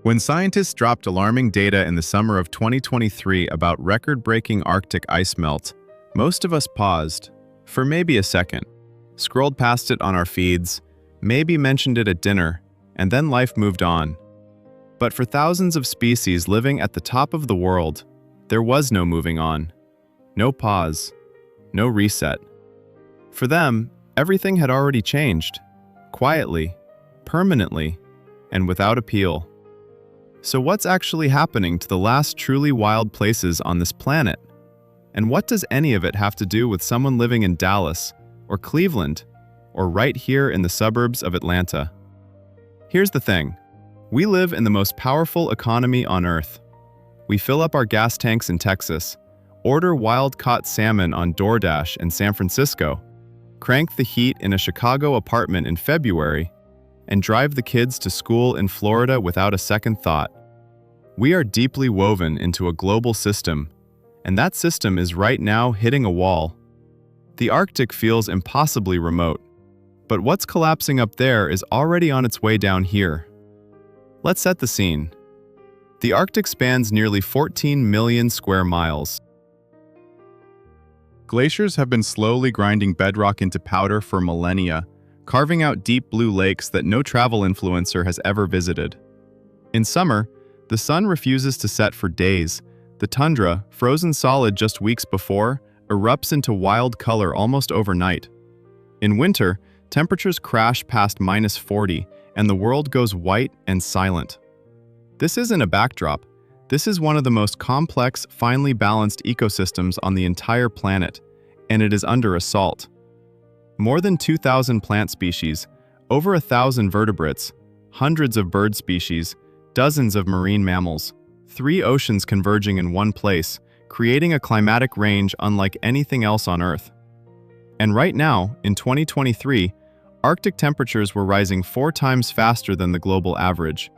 When scientists dropped alarming data in the summer of 2023 about record-breaking Arctic ice melt, most of us paused, for maybe a second, scrolled past it on our feeds, maybe mentioned it at dinner, and then life moved on. But for thousands of species living at the top of the world, there was no moving on, no pause, no reset. For them, everything had already changed, quietly, permanently, and without appeal. So what's actually happening to the last truly wild places on this planet? And what does any of it have to do with someone living in Dallas, or Cleveland, or right here in the suburbs of Atlanta? Here's the thing. We live in the most powerful economy on Earth. We fill up our gas tanks in Texas, order wild-caught salmon on DoorDash in San Francisco, crank the heat in a Chicago apartment in February, and drive the kids to school in Florida without a second thought. We are deeply woven into a global system, and that system is right now hitting a wall. The Arctic feels impossibly remote, but what's collapsing up there is already on its way down here. Let's set the scene. The Arctic spans nearly 14 million square miles. Glaciers have been slowly grinding bedrock into powder for millennia, carving out deep blue lakes that no travel influencer has ever visited. In summer, the sun refuses to set for days. The tundra, frozen solid just weeks before, erupts into wild color almost overnight. In winter, temperatures crash past -40, and the world goes white and silent. This isn't a backdrop. This is one of the most complex, finely balanced ecosystems on the entire planet, and it is under assault. More than 2,000 plant species, over 1,000 vertebrates, hundreds of bird species, dozens of marine mammals, 3 oceans converging in one place, creating a climatic range unlike anything else on Earth. And right now, in 2023, Arctic temperatures were rising 4 times faster than the global average.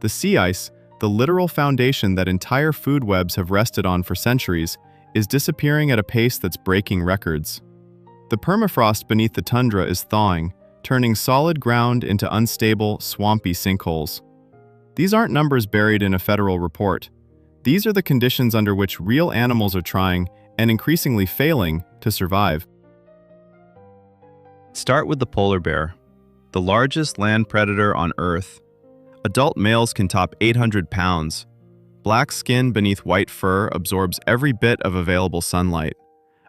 The sea ice, the literal foundation that entire food webs have rested on for centuries, is disappearing at a pace that's breaking records. The permafrost beneath the tundra is thawing, turning solid ground into unstable, swampy sinkholes. These aren't numbers buried in a federal report. These are the conditions under which real animals are trying, and increasingly failing, to survive. Start with the polar bear, the largest land predator on Earth. Adult males can top 800 pounds. Black skin beneath white fur absorbs every bit of available sunlight.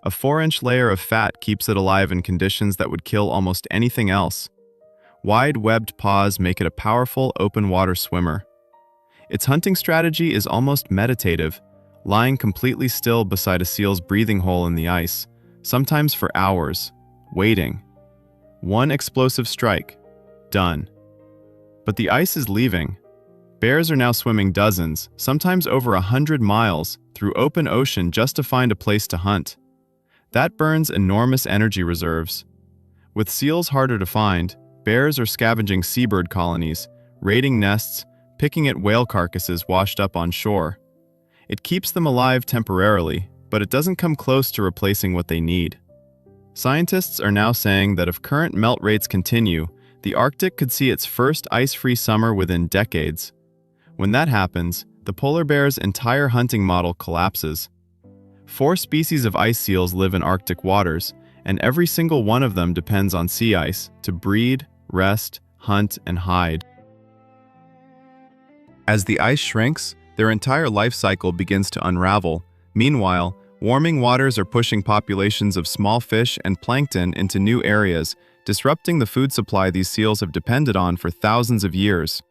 A 4-inch layer of fat keeps it alive in conditions that would kill almost anything else. Wide webbed paws make it a powerful open water swimmer. Its hunting strategy is almost meditative, lying completely still beside a seal's breathing hole in the ice, sometimes for hours, waiting. One explosive strike, done. But the ice is leaving. Bears are now swimming dozens, sometimes over 100 miles, through open ocean just to find a place to hunt. That burns enormous energy reserves. With seals harder to find, bears are scavenging seabird colonies, raiding nests, picking at whale carcasses washed up on shore. It keeps them alive temporarily, but it doesn't come close to replacing what they need. Scientists are now saying that if current melt rates continue, the Arctic could see its first ice-free summer within decades. When that happens, the polar bear's entire hunting model collapses. 4 species of ice seals live in Arctic waters, and every single one of them depends on sea ice to breed, rest, hunt, and hide. As the ice shrinks, their entire life cycle begins to unravel. Meanwhile, warming waters are pushing populations of small fish and plankton into new areas, disrupting the food supply these seals have depended on for thousands of years.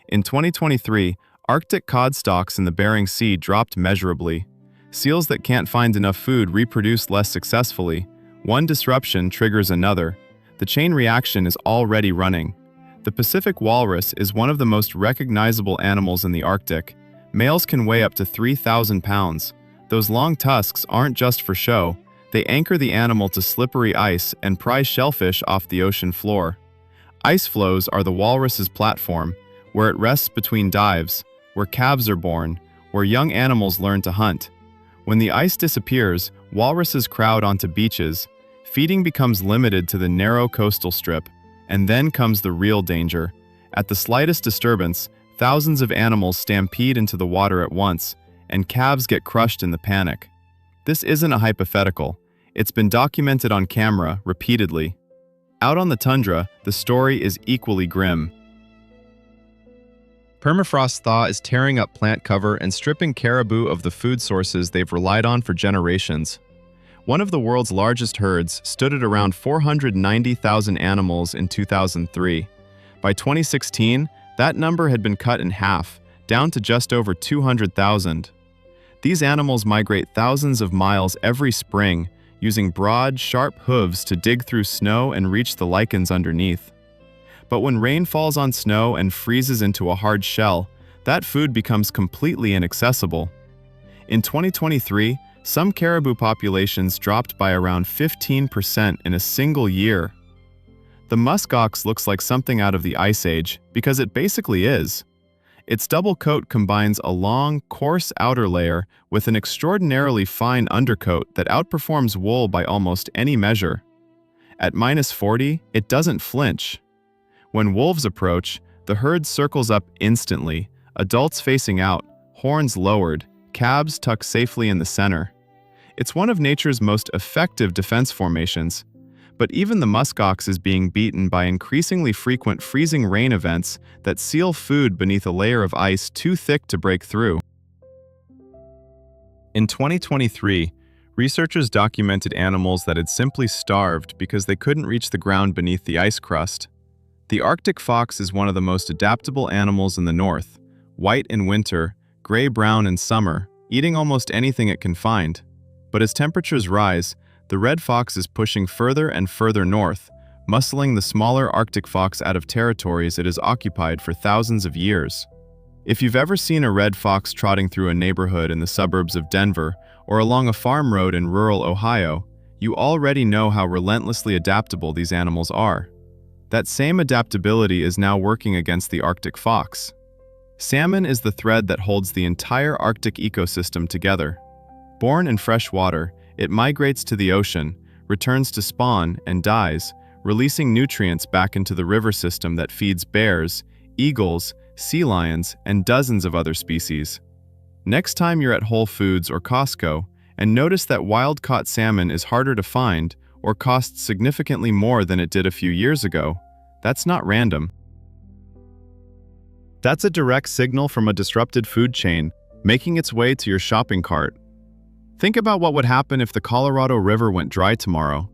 In 2023, Arctic cod stocks in the Bering Sea dropped measurably. Seals that can't find enough food reproduce less successfully. One disruption triggers another. The chain reaction is already running. The Pacific walrus is one of the most recognizable animals in the Arctic. Males can weigh up to 3,000 pounds. Those long tusks aren't just for show. They anchor the animal to slippery ice and pry shellfish off the ocean floor. Ice floes are the walrus's platform, where it rests between dives, where calves are born, where young animals learn to hunt. When the ice disappears, walruses crowd onto beaches. Feeding becomes limited to the narrow coastal strip, and then comes the real danger. At the slightest disturbance, Thousands of animals stampede into the water at once, and calves get crushed in the panic. This isn't a hypothetical. It's been documented on camera repeatedly. Out on the tundra, the story is equally grim. Permafrost thaw is tearing up plant cover and stripping caribou of the food sources they've relied on for generations. One of the world's largest herds stood at around 490,000 animals in 2003. By 2016, that number had been cut in half, down to just over 200,000. These animals migrate thousands of miles every spring, using broad, sharp hooves to dig through snow and reach the lichens underneath. But when rain falls on snow and freezes into a hard shell, that food becomes completely inaccessible. In 2023, some caribou populations dropped by around 15% in a single year. The muskox looks like something out of the Ice Age because it basically is. Its double coat combines a long, coarse outer layer with an extraordinarily fine undercoat that outperforms wool by almost any measure. At -40, it doesn't flinch. When wolves approach, the herd circles up instantly, adults facing out, horns lowered, calves tucked safely in the center. It's one of nature's most effective defense formations, but even the muskox is being beaten by increasingly frequent freezing rain events that seal food beneath a layer of ice too thick to break through. In 2023, researchers documented animals that had simply starved because they couldn't reach the ground beneath the ice crust. The Arctic fox is one of the most adaptable animals in the north, white in winter, gray-brown in summer, eating almost anything it can find. But as temperatures rise, the red fox is pushing further and further north, muscling the smaller Arctic fox out of territories it has occupied for thousands of years. If you've ever seen a red fox trotting through a neighborhood in the suburbs of Denver or along a farm road in rural Ohio, you already know how relentlessly adaptable these animals are. That same adaptability is now working against the Arctic fox. Salmon is the thread that holds the entire Arctic ecosystem together. Born in fresh water, it migrates to the ocean, returns to spawn, and dies, releasing nutrients back into the river system that feeds bears, eagles, sea lions, and dozens of other species. Next time you're at Whole Foods or Costco, and notice that wild-caught salmon is harder to find or costs significantly more than it did a few years ago, that's not random. That's a direct signal from a disrupted food chain making its way to your shopping cart. Think about what would happen if the Colorado River went dry tomorrow.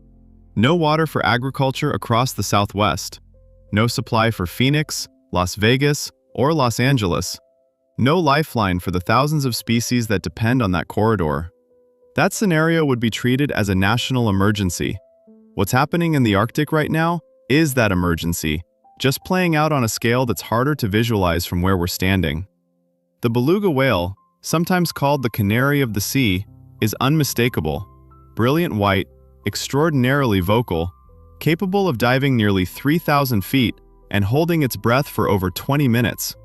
No water for agriculture across the Southwest. No supply for Phoenix, Las Vegas, or Los Angeles. No lifeline for the thousands of species that depend on that corridor. That scenario would be treated as a national emergency. What's happening in the Arctic right now is that emergency, just playing out on a scale that's harder to visualize from where we're standing. The beluga whale, sometimes called the canary of the sea, is unmistakable, brilliant white, extraordinarily vocal, capable of diving nearly 3,000 feet and holding its breath for over 20 minutes.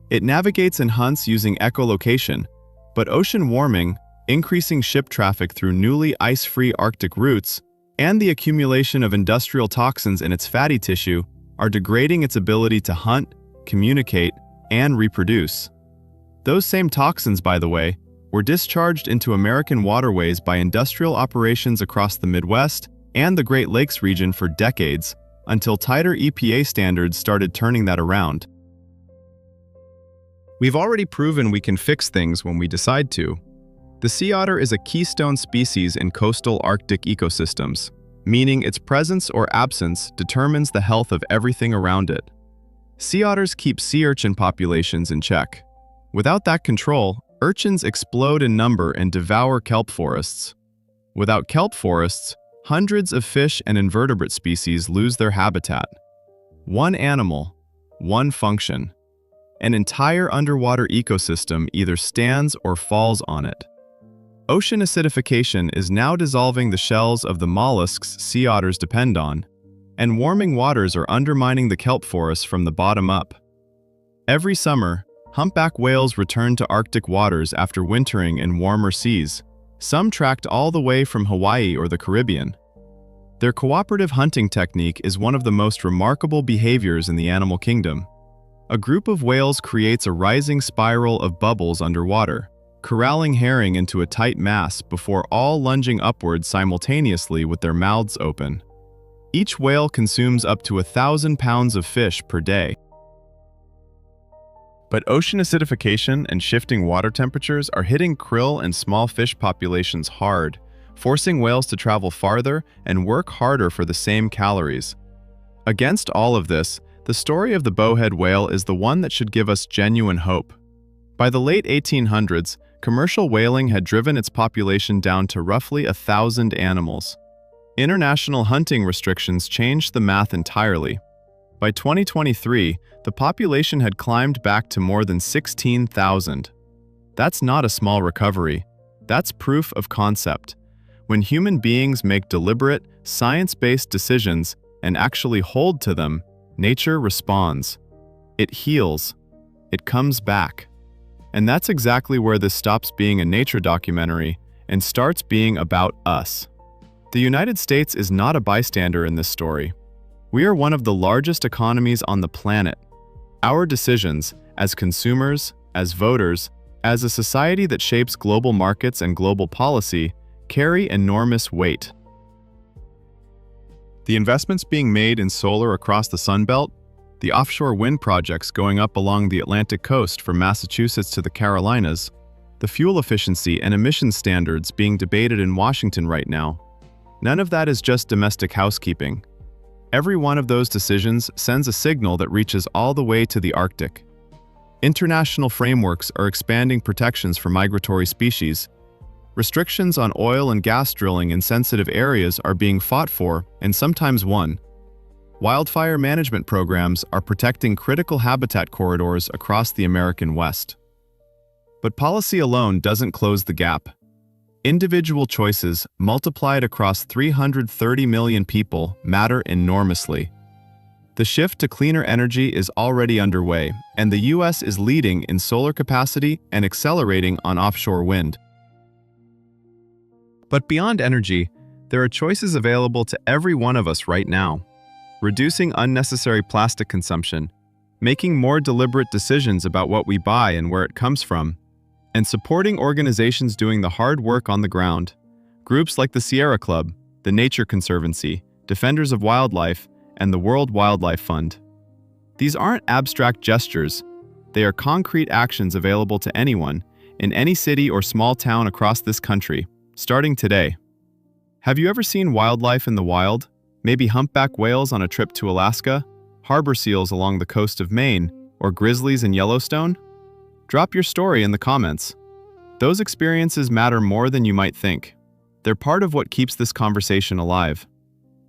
It navigates and hunts using echolocation, but ocean warming, increasing ship traffic through newly ice-free Arctic routes, and the accumulation of industrial toxins in its fatty tissue are degrading its ability to hunt, communicate, and reproduce. Those same toxins, by the way, were discharged into American waterways by industrial operations across the Midwest and the Great Lakes region for decades, until tighter EPA standards started turning that around. We've already proven we can fix things when we decide to. The sea otter is a keystone species in coastal Arctic ecosystems, meaning its presence or absence determines the health of everything around it. Sea otters keep sea urchin populations in check. Without that control, urchins explode in number and devour kelp forests. Without kelp forests, hundreds of fish and invertebrate species lose their habitat. One animal, one function. An entire underwater ecosystem either stands or falls on it. Ocean acidification is now dissolving the shells of the mollusks sea otters depend on, and warming waters are undermining the kelp forests from the bottom up. Every summer, humpback whales return to Arctic waters after wintering in warmer seas, some tracked all the way from Hawaii or the Caribbean. Their cooperative hunting technique is one of the most remarkable behaviors in the animal kingdom. A group of whales creates a rising spiral of bubbles underwater, corralling herring into a tight mass before all lunging upwards simultaneously with their mouths open. Each whale consumes up to 1,000 pounds of fish per day. But ocean acidification and shifting water temperatures are hitting krill and small fish populations hard, forcing whales to travel farther and work harder for the same calories. Against all of this, the story of the bowhead whale is the one that should give us genuine hope. By the late 1800s, commercial whaling had driven its population down to roughly 1,000 animals. International hunting restrictions changed the math entirely. By 2023, the population had climbed back to more than 16,000. That's not a small recovery. That's proof of concept. When human beings make deliberate, science-based decisions and actually hold to them, nature responds. It heals. It comes back. And that's exactly where this stops being a nature documentary and starts being about us. The United States is not a bystander in this story. We are one of the largest economies on the planet. Our decisions, as consumers, as voters, as a society that shapes global markets and global policy, carry enormous weight. The investments being made in solar across the Sun Belt, the offshore wind projects going up along the Atlantic coast from Massachusetts to the Carolinas, the fuel efficiency and emissions standards being debated in Washington right now, none of that is just domestic housekeeping. Every one of those decisions sends a signal that reaches all the way to the Arctic. International frameworks are expanding protections for migratory species. Restrictions on oil and gas drilling in sensitive areas are being fought for and sometimes won. Wildfire management programs are protecting critical habitat corridors across the American West. But policy alone doesn't close the gap. Individual choices, multiplied across 330 million people, matter enormously. The shift to cleaner energy is already underway, and the U.S. is leading in solar capacity and accelerating on offshore wind. But beyond energy, there are choices available to every one of us right now. Reducing unnecessary plastic consumption, making more deliberate decisions about what we buy and where it comes from, and supporting organizations doing the hard work on the ground. Groups like the Sierra Club, the Nature Conservancy, Defenders of Wildlife, and the World Wildlife Fund. These aren't abstract gestures. They are concrete actions available to anyone, in any city or small town across this country, starting today. Have you ever seen wildlife in the wild? Maybe humpback whales on a trip to Alaska, harbor seals along the coast of Maine, or grizzlies in Yellowstone? Drop your story in the comments. Those experiences matter more than you might think. They're part of what keeps this conversation alive.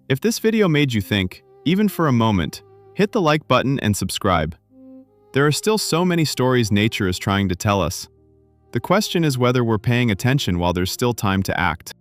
If this video made you think, even for a moment, hit the like button and subscribe. There are still so many stories nature is trying to tell us. The question is whether we're paying attention while there's still time to act.